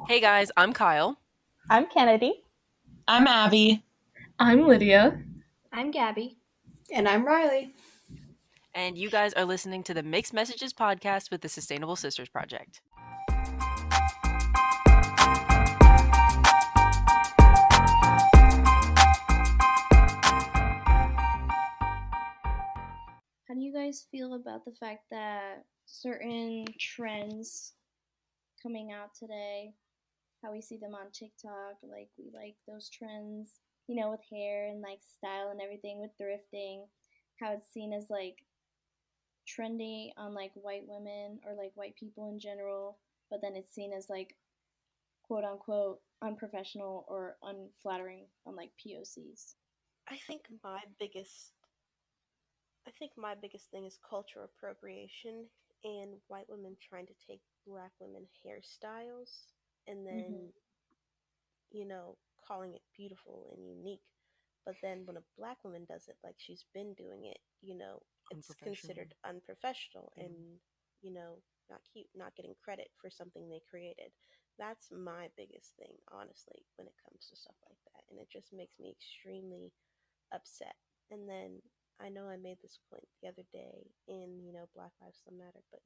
Hey guys, I'm Kyle, I'm Kennedy. I'm Abby. I'm Lydia. I'm Gaby. And I'm Riley. and you guys are listening to the Mixed Messages podcast with the Sustainable Sisters Project. How do you guys feel about the fact that certain trends coming out today, how we see them on TikTok, like we like those trends, with hair and like style and everything, with thrifting, how it's seen as like trendy on like white women or like white people in general, but then it's seen as like quote unquote unprofessional or unflattering on like POCs. I think my biggest I think my biggest thing is cultural appropriation and white women trying to take black women hairstyles and Mhm. then, calling it beautiful and unique. But then when a black woman does it like she's been doing it, it's Unprofessional. considered unprofessional Mhm. and, you know, not cute, not getting credit for something they created. That's my biggest thing, honestly, when it comes to stuff like that. And it just makes me extremely upset. And then I know I made this point the other day in, Black Lives Still Matter, but,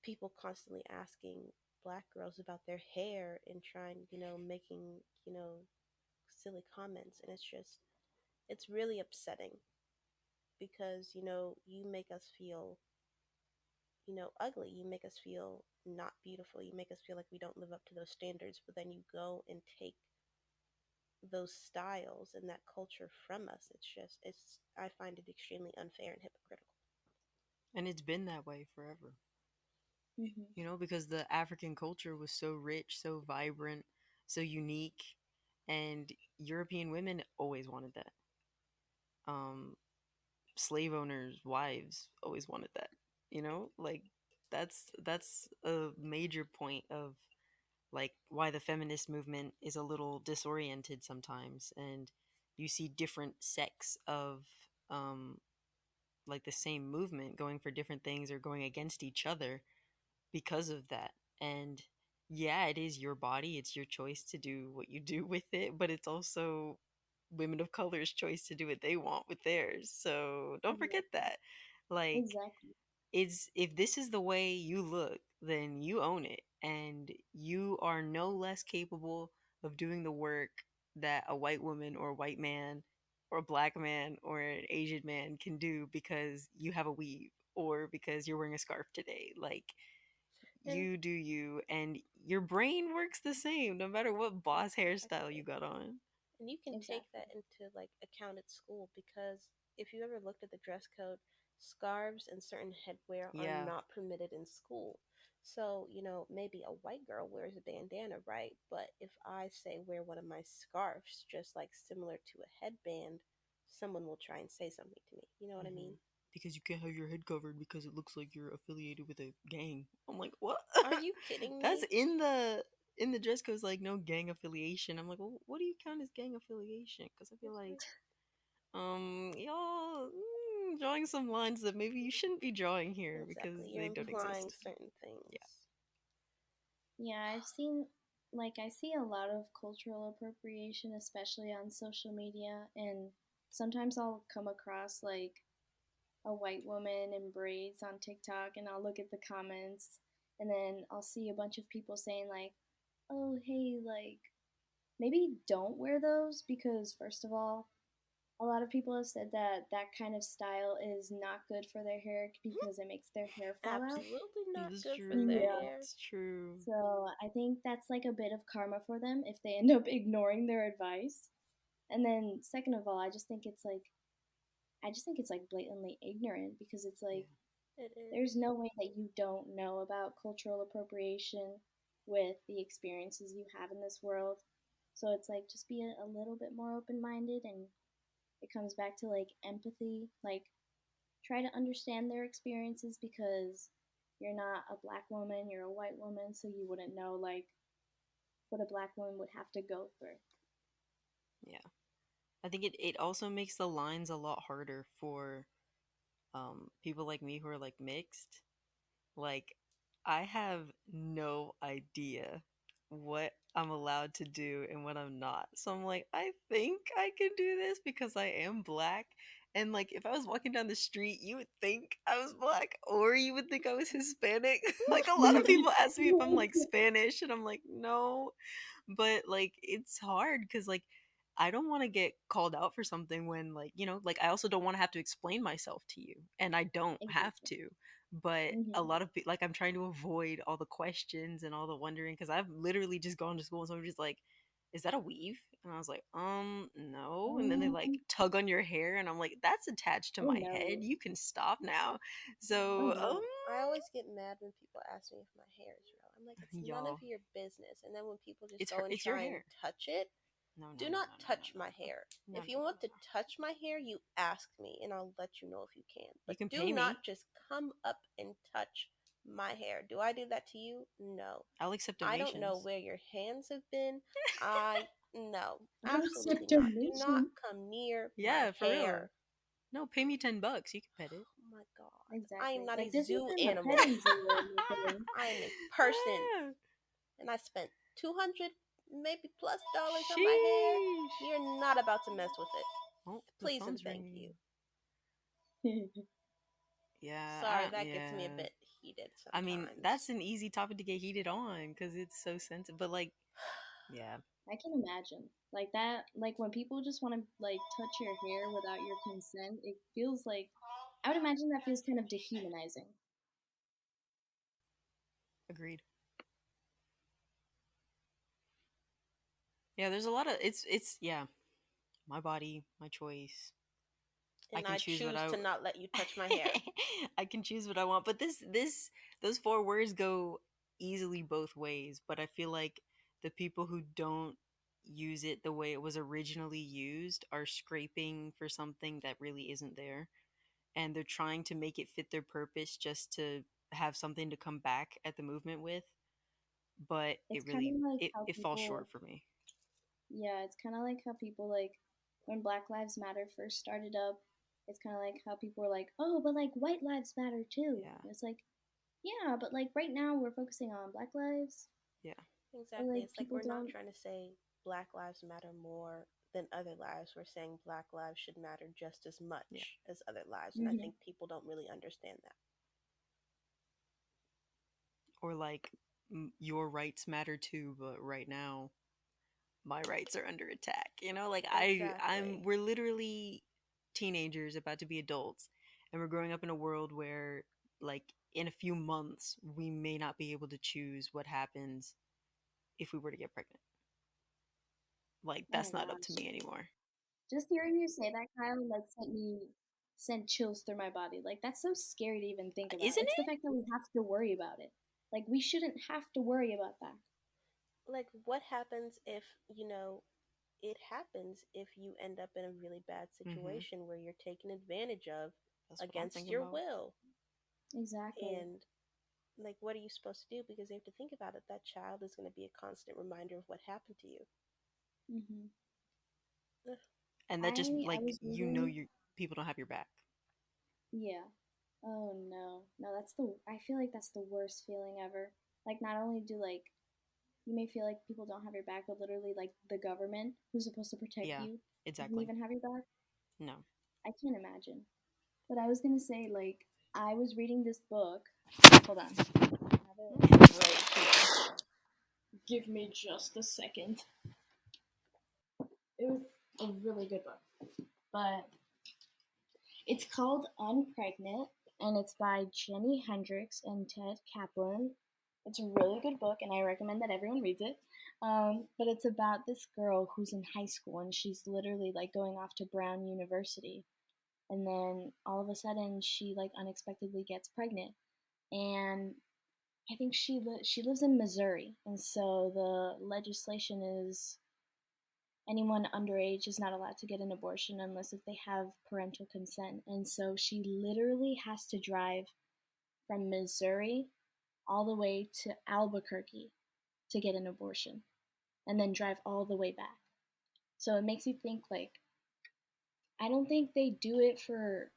people constantly asking black girls about their hair and trying, making, silly comments. And it's really upsetting because, you make us feel, ugly. You make us feel not beautiful. You make us feel like we don't live up to those standards, but then you go and take those styles and that culture from us. I find it extremely unfair and hypocritical. And it's been that way forever, Mhm. because the African culture was so rich, so vibrant, so unique, and European women always wanted that. Um, Slave owners' wives always wanted that, like that's a major point of like why the feminist movement is a little disoriented sometimes, and you see different sects of um like the same movement going for different things or going against each other because of that. And yeah, it is your body, it's your choice to do what you do with it, but it's also women of color's choice to do what they want with theirs. So don't Yeah, forget that. Like, exactly. it's if this is the way you look, then you own it, and you are no less capable of doing the work that a white woman or a white man or a black man or an Asian man can do because you have a weave or because you're wearing a scarf today. Like, And you do you, and your brain works the same no matter what boss hairstyle you exactly. got on. And you can take Exactly. that into like account at school because if you ever looked at the dress code, scarves and certain headwear are Yeah. not permitted in school. So, maybe a white girl wears a bandana, right? But if I say wear one of my scarves, just like similar to a headband, someone will try and say something to me. You know what I Hmm. mean? Because you can't have your head covered because it looks like you're affiliated with a gang. I'm like, what? Are you kidding That's me? in the dress code. Like no gang affiliation. I'm like, well, what do you count as gang affiliation? Because I feel like y'all drawing some lines that maybe you shouldn't be drawing here because Exactly. You're they don't implying exist. certain Yeah. things. Yeah, I've seen, like, I see a lot of cultural appropriation, especially on social media, and sometimes I'll come across, like, a white woman in braids on TikTok, and I'll look at the comments, and then I'll see a bunch of people saying, like, oh, hey, like, maybe don't wear those because, first of all, a lot of people have said that that kind of style is not good for their hair because it makes their hair fall out. Absolutely not That's good for their true. Yeah. hair. It's true. So I think that's like a bit of karma for them if they end up ignoring their advice. And then second of all, I just think it's like blatantly ignorant because it's Yeah. like It there's is. no way that you don't know about cultural appropriation with the experiences you have in this world. So it's like just be a little bit more open minded, and it comes back to like empathy. Like try to understand their experiences because you're not a black woman, you're a white woman, so you wouldn't know like what a black woman would have to go through. Yeah. I think it also makes the lines a lot harder for people like me who are like mixed. Like, I have no idea what I'm allowed to do and what I'm not. So I'm like, I think I can do this because I am black. And like, if I was walking down the street, you would think I was black, or you would think I was Hispanic. Like, a lot of people ask me if I'm like Spanish, and I'm like, no. But like, it's hard because like, I don't want to get called out for something when, like, like, I also don't want to have to explain myself to you, and I don't have Exactly. to. But a Hmm. lot of like, I'm trying to avoid all the questions and all the wondering because I've literally just gone to school and someone's just like, is that a weave? And I was like, no. And then they like Um, tug on your hair, and I'm like, that's attached to oh my head. no. You can stop now. Oh So, no. I always get mad when people ask me if my hair is real. I'm like, it's none of y'all, your business. And then when people just go and it's your try and hair. touch it, No, no, do no, not no, no, no, touch no, my hair. no, no, If you no, want to no. touch my hair, you ask me and I'll let you know if you can. You But can do pay not me. just come up and touch my hair. Do I do that to you? No. I'll accept I don't know donations. where your hands have been. I no, I'll absolutely accept not. Do not donation. come near my Yeah, for hair. real. No, pay me $10. You can pet it. Oh my god. I am Exactly. not a Like this zoo isn't a animal. petting zoo or anything. I am a person Ah, and I spent 200 maybe plus dollars on my hair. sheesh. You're not about to mess with it. Oh, the Please and phone's thank ringing. you. Yeah, Sorry, that gets me a yeah. bit heated I mean, sometimes. that's an easy topic to get heated on because it's so sensitive. But like, yeah, I can imagine. Like that, like when people just want to like touch your hair without your consent, it feels like I would imagine that feels kind of dehumanizing. agreed. Yeah, there's a lot of it's yeah, my body, my choice. I And can I choose what choose I to not let you touch my hair. I can choose what I want. But this those four words go easily both ways, but I feel like the people who don't use it the way it was originally used are scraping for something that really isn't there, and they're trying to make it fit their purpose just to have something to come back at the movement with, but It's it kind of really like how it falls people, short for me. yeah, it's kind of like how people like when Black Lives Matter first started up. It's kind of like how people were like, oh, but like white lives matter too. Yeah. And it's like, yeah, but like right now we're focusing on Black lives, Yeah. or Exactly. like It's like people we're not don't. trying to say Black lives matter more than other lives. We're saying Black lives should matter just as Yeah. much as other lives. And I Hmm. think people don't really understand that. Or like, your rights matter too, but right now my rights are under attack. Like, I'm Exactly. we're literally teenagers about to be adults, and we're growing up in a world where, like, in a few months we may not be able to choose what happens if we were to get pregnant. Like, Oh that's not up to gosh. me anymore. Just hearing you say that, Kyle, like sent chills through my body. Like that's so scary to even think about. Isn't It's the it? fact that we have to worry about it. Like we shouldn't have to worry about that. Like, what happens if, it happens if you end up in a really bad Mm-hmm. situation where you're taken advantage of That's what I'm against thinking your about. will? Exactly. And, like, what are you supposed to do? Because you have to think about it. That child is going to be a constant reminder of what happened to you. Hmm. Ugh. And that just, I like, was reading. your people don't have your back. Yeah. Oh no. No, that's the. I feel like that's the worst feeling ever. Like not only do like you may feel like people don't have your back, but literally like the government who's supposed to protect Yeah, you doesn't exactly. even have your back. No. I can't imagine. But I was gonna say like I was reading this book. Hold on. I have No. it right here. Give me just a second. It was a really good book. But it's called Unpregnant and it's by Jenny Hendricks and Ted Kaplan. It's a really good book and I recommend that everyone reads it. But it's about this girl who's in high school and she's literally like going off to Brown University. And then all of a sudden she like unexpectedly gets pregnant. And I think she lives in Missouri, and so the legislation is anyone underage is not allowed to get an abortion unless if they have parental consent. And so she literally has to drive from Missouri all the way to Albuquerque to get an abortion, and then drive all the way back. So it makes you think like I don't think they do it for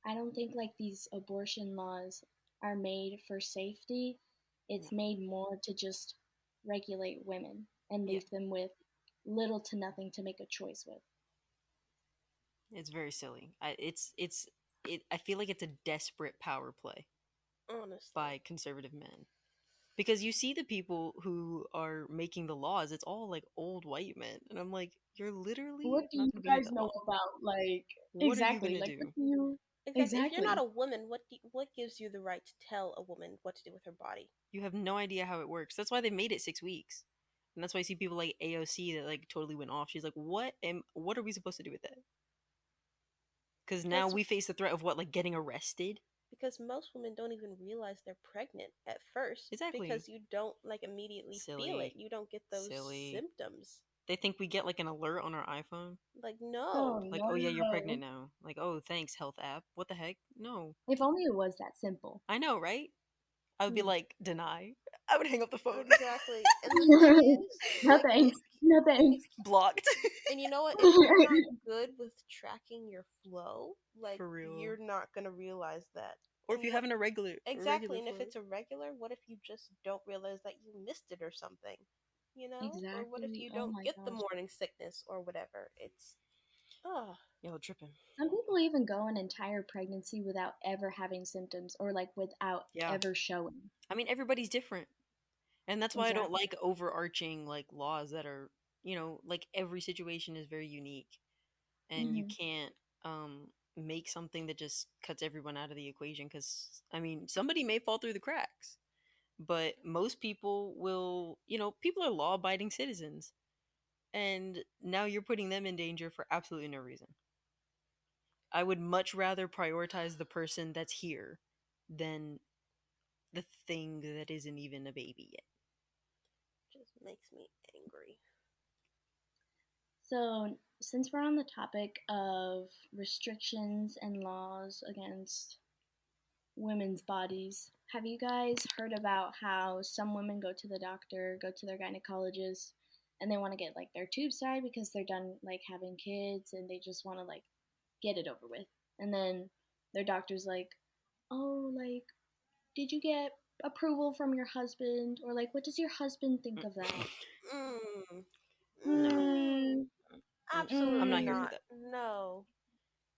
I don't think like these abortion laws are made for safety. No. It's made more to just regulate women and Yeah, leave them with little to nothing to make a choice with. it's very silly. I feel like it's a desperate power play Honestly. by conservative men. Because you see the people who are making the laws, it's all like old white men. And I'm like, you're literally What do not you going to be here guys that know long. about, like, What are you going exactly, to like, what do? do you, Exactly. If you're not exactly. a woman, what gives you the right to tell a woman what to do with her body? You have no idea how it works. That's why they made it 6 weeks. And that's why I see people like AOC that like totally went off. She's like, what are we supposed to do with that? Because now Because we face the threat of what, like getting arrested? because most women don't even realize they're pregnant at first Exactly. because you don't like immediately feel it. Silly. You don't get those Silly. symptoms. They think we get like an alert on our iPhone. Like Oh, no. Like, oh yeah, you're no. pregnant now. Like, oh, thanks, health app. What the heck? No. If only it was that simple. I know, right? I would be Hmm. like, deny. I would hang up the phone. Exactly. And the thing is, No if thanks. No thanks. Blocked. and you know what, if you're not good with tracking your flow, like For real. you're not going to realize that. Or if And you what having a regular exactly, and if flow. it's a regular, what if you just don't realize that you missed it or something? You know? Or what if Exactly. you Oh don't my get the gosh. morning sickness or whatever? It's oh, Y'all tripping. Some people even go an entire pregnancy without ever having symptoms or like without Yeah. ever showing. I mean, everybody's different. And that's why I don't Exactly. like overarching like laws that are, like every situation is very unique. And you Hmm. can't make something that just cuts everyone out of the equation because I mean, somebody may fall through the cracks, but most people will, people are law abiding citizens. And now you're putting them in danger for absolutely no reason. I would much rather prioritize the person that's here than the thing that isn't even a baby yet. just makes me angry. So, since we're on the topic of restrictions and laws against women's bodies, have you guys heard about how some women go to the doctor, go to their gynecologist, and they want to get like their tubes tied because they're done like having kids and they just want to like get it over with. And then their doctor's like, "Oh, like did you get approval from your husband or like what does your husband think of that?" Mm, No, mm, Hmm. I'm absolutely not here for not. that. No.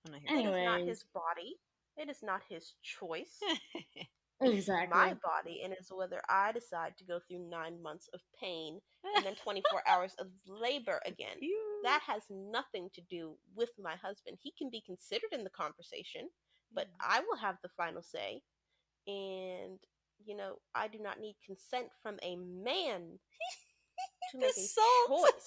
I'm not here for It is not Anyways, his body. It is not his choice. that. It is my exactly. body, and it's whether I decide to go through 9 months of pain and then 24 hours of labor again. You. That has nothing to do with my husband. He can be considered in the conversation, but I will have the final say. And, I do not need consent from a man to The make a salt. choice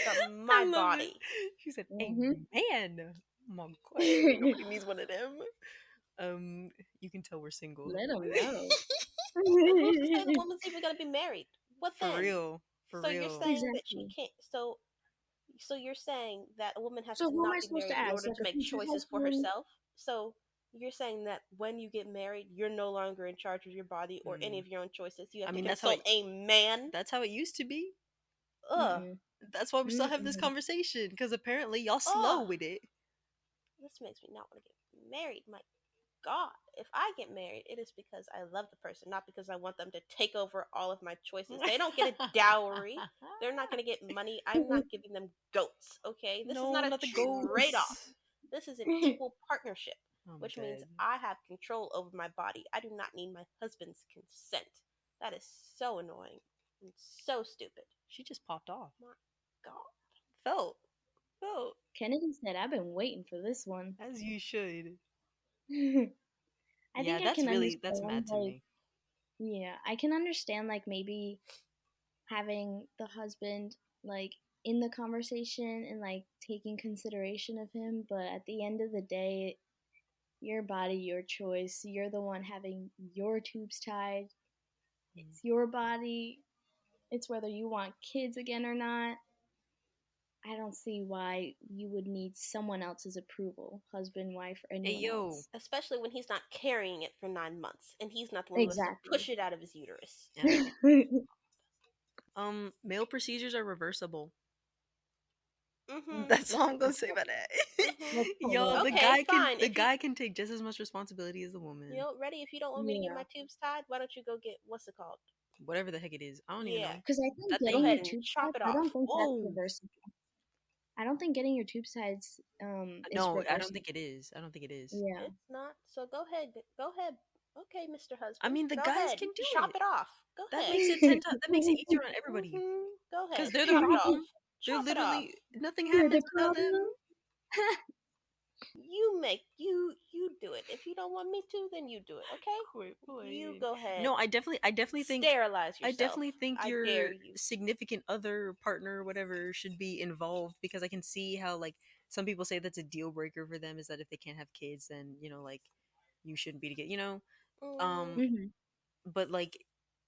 about I my love it. body. She said, "A Hmm. man." Oh my god, nobody needs one of them. Um, you can tell we're single. Let them know. And who's to say the woman's even going to be married? What For then? real, for So you're real. saying that she Exactly. can't. So you're saying that a woman has So to who am I not be supposed to married in ask? order Like to a make future choices for husband? herself. So you're saying that when you get married, you're no longer in charge of your body or any Mm. of your own choices. You I have to mean, that's how consult a man. it used to be. Ugh, Mm-mm. That's why we still have this Mm-mm. conversation because apparently y'all slow ugh. with it. This makes me not want to get married. My God, if I get married, it is because I love the person, not because I want them to take over all of my choices. They don't get a dowry. They're not going to get money. I'm not giving them goats, okay? This is No, not a not the trade off. goats. This is an equal partnership, I'm which means dead. I have control over my body. I do not need my husband's consent. That is so annoying and so stupid. She just popped off. My God. Felt, felt Kennedy said, "I've been waiting for this one." as you should. I Yeah, think I can that's understand, mad to like, me. yeah, I can understand, like, maybe having the husband, like, in the conversation and, like, taking consideration of him, but at the end of the day, your body, your choice. You're the one having your tubes tied. Mm. It's your body. It's whether you want kids again or not. I don't see why you would need someone else's approval, husband, wife, or Hey anyone yo. else. Especially when he's not carrying it for 9 months and he's not the one who has to Exactly. push it out of his uterus. Yeah. Male procedures are reversible. Mm-hmm. That's all I'm gonna say about that. Mm-hmm. Let's pull Yo, up. Okay, fine. the If you guy can take just as much responsibility as the woman. ready, if you don't want me to get Yeah. my tubes tied, why don't you go get what's it called? whatever the heck it is. I don't even Yeah, know. Because I think That go getting thing. your ahead and tubes chop tied, it I off. don't think that's Whoa. reversible. I don't think getting your tubes tied is No, I don't reversible. think it is. I don't think it is. Yeah. It's not. So go ahead. Go ahead. Okay, Mr. I Husband. mean, the Go guys ahead. can do Chop it. it off. Go That ahead. makes it 10 times. That makes it easier on everybody Go because ahead. they're the Chop it off. problem. They're Chop it off. literally nothing You're the happens without problem. them. You do it. If you don't want me to, then you do it. Okay? Wait, You wait. go ahead. No, I definitely think, Sterilize yourself. I dare your you. significant other, partner, whatever, should be involved because I can see how like some people say that's a deal breaker for them is that if they can't have kids, then like you shouldn't be together. Mm, Um, Hmm. but like,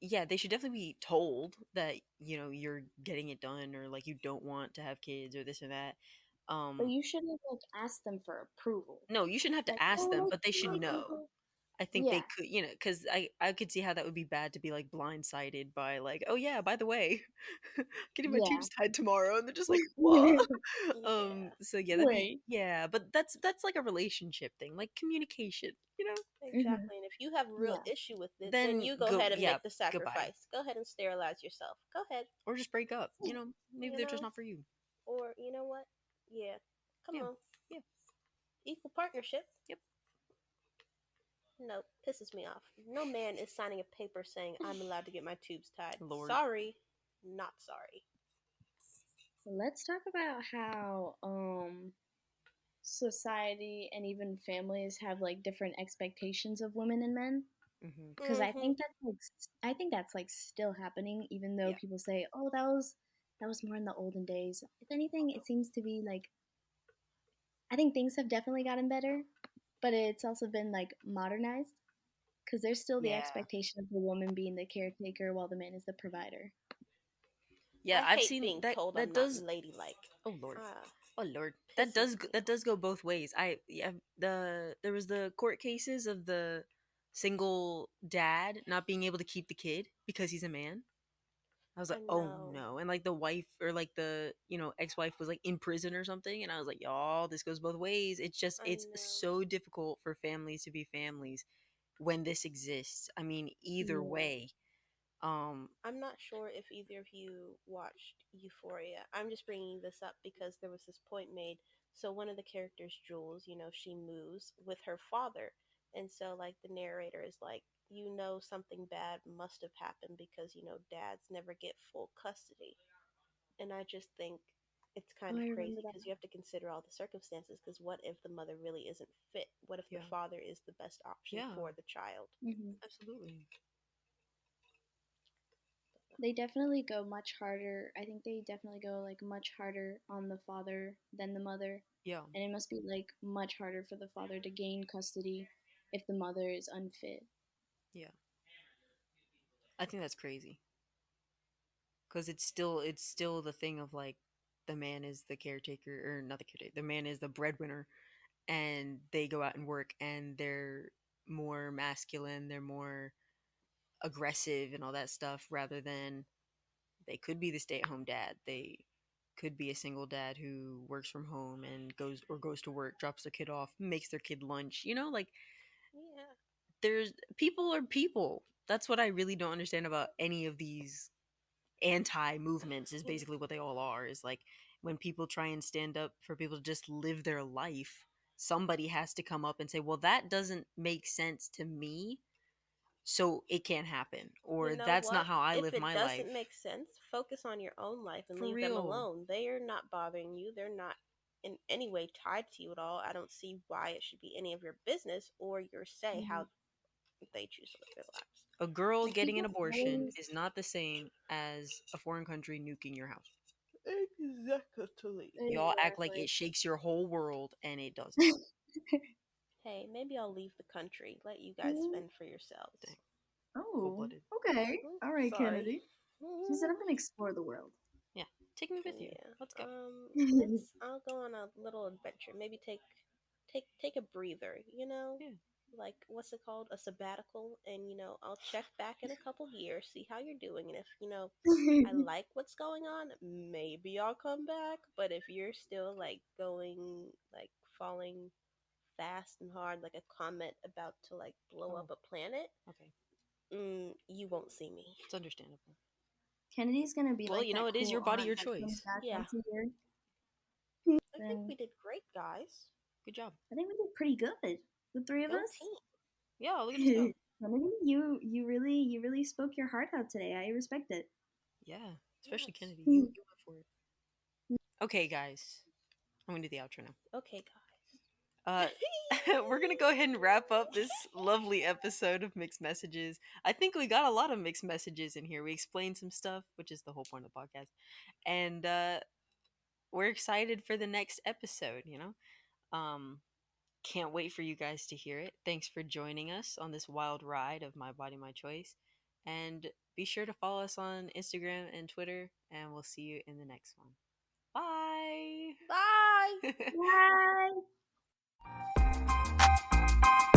yeah, they should definitely be told that you're getting it done or like you don't want to have kids or this or that. But Um, you shouldn't like ask them for approval. no, you shouldn't have Like, to ask oh, them, let's but they should let's know. go. I think they Yeah. could, because I could see how that would be bad to be like blindsided by like, oh yeah, by the way, getting my Yeah. tubes tied tomorrow, and they're just like, what? yeah, So yeah, that'd be Wait. yeah, but that's like a relationship thing, like communication. Hmm. exactly. And if you have a real Yeah. issue with it, then Then you go go, ahead and yeah, make the goodbye, sacrifice. Go ahead and sterilize yourself. Go ahead. or just break up. Maybe You they're just know? not for you. Or, you know what? Yeah. Come Yeah, on. yeah, Equal partnership. yep. Nope. Pisses me off. No man is signing a paper saying I'm allowed to get my tubes tied. Lord. Sorry. Not sorry. Let's talk about how society and even families have like different expectations of women and men. Hmm. Because Mm-hmm. I think that's like still happening, even though Yeah. people say, "Oh, that was more in the olden days." If Oh anything, no. it seems to be like I think things have definitely gotten better, but it's also been like modernized because there's still the Yeah, expectation of the woman being the caretaker while the man is the provider. yeah. I I've hate seen being that. told I'm That not does. ladylike. Oh Lord. Ah, Oh Lord, pisses me that does off. go both ways. There was the court cases of the single dad not being able to keep the kid because he's a man. I was I like, oh know. no, and like the wife or like the ex-wife was like in prison or something, and I was like, y'all, this goes both ways. I It's know. so difficult for families to be families when this exists. I mean, either Yeah. way. Um, I'm not sure if either of you watched Euphoria. I'm just bringing this up because there was this point made. So one of the characters, Jules, she moves with her father, and so like the narrator is like, something bad must have happened because dads never get full custody, and I just think it's Oh, kind of I remember crazy that. because you have to consider all the circumstances. Because what if the mother really isn't fit? What if the yeah, father is the best option yeah, for the child? Hmm. absolutely, They definitely go much harder. I think they definitely go like much harder on the father than the mother. yeah, And it must be like much harder for the father to gain custody if the mother is unfit. yeah. I think that's crazy because it's still the thing of like the man is the caretaker or not the caretaker. The man is the breadwinner, and they go out and work, and they're more masculine. They're more aggressive and all that stuff rather than they could be the stay-at-home dad. They could be a single dad who works from home and goes to work, drops their kid off, makes their kid lunch. Like Yeah. there's people are people. That's what I really don't understand about any of these anti movements is basically what they all are is like when people try and stand up for people to just live their life, somebody has to come up and say, well, that doesn't make sense to me, so it can't happen, You or know that's not what? how I If live it my life. doesn't make sense, focus on your own life and For leave them real. alone. They are not bothering you. They're not in any way tied to you at all. I don't see why it should be any of your business or your say Hmm. how they choose to live their lives. A girl Like getting an people abortion always is not the same as a foreign country nuking your house. Exactly. Y'all act like exactly. it shakes your whole world, and it doesn't. Hey, maybe I'll leave the country. Let you guys Mm. fend for yourselves. Dang. Cold Oh, blooded. okay. All right, Sorry. Kennedy. She said I'm gonna explore the world. Yeah. Take me with you. Yeah. Let's go. I'll go on a little adventure. Maybe take a breather, Yeah. Like what's it called? A sabbatical, and I'll check back in a couple years, see how you're doing, and if, I like what's going on, maybe I'll come back. But if you're still like going like falling fast and hard like a comet about to like blow up Oh, a planet, okay. you won't see me. It's understandable. Kennedy's gonna be Well, like you know, that it is cool your body, aunt your that comes choice. back Yeah, once a year. I think Then we did great, guys. Good job. I think we did pretty good, the three of Go us. team. Yeah, look at us go. Kennedy, you really spoke your heart out today. I respect it. Yeah, especially Yes. Kennedy. You went for it. Okay, guys, I'm gonna do the outro now. Okay, Uh, guys. we're gonna go ahead and wrap up this lovely episode of Mixed Messages. I think we got a lot of mixed messages in here. We explained some stuff, which is the whole point of the podcast, and we're excited for the next episode. Um, can't wait for you guys to hear it. Thanks for joining us on this wild ride of My Body, My Choice, and be sure to follow us on Instagram and Twitter, and we'll see you in the next one. Bye. Bye. Bye.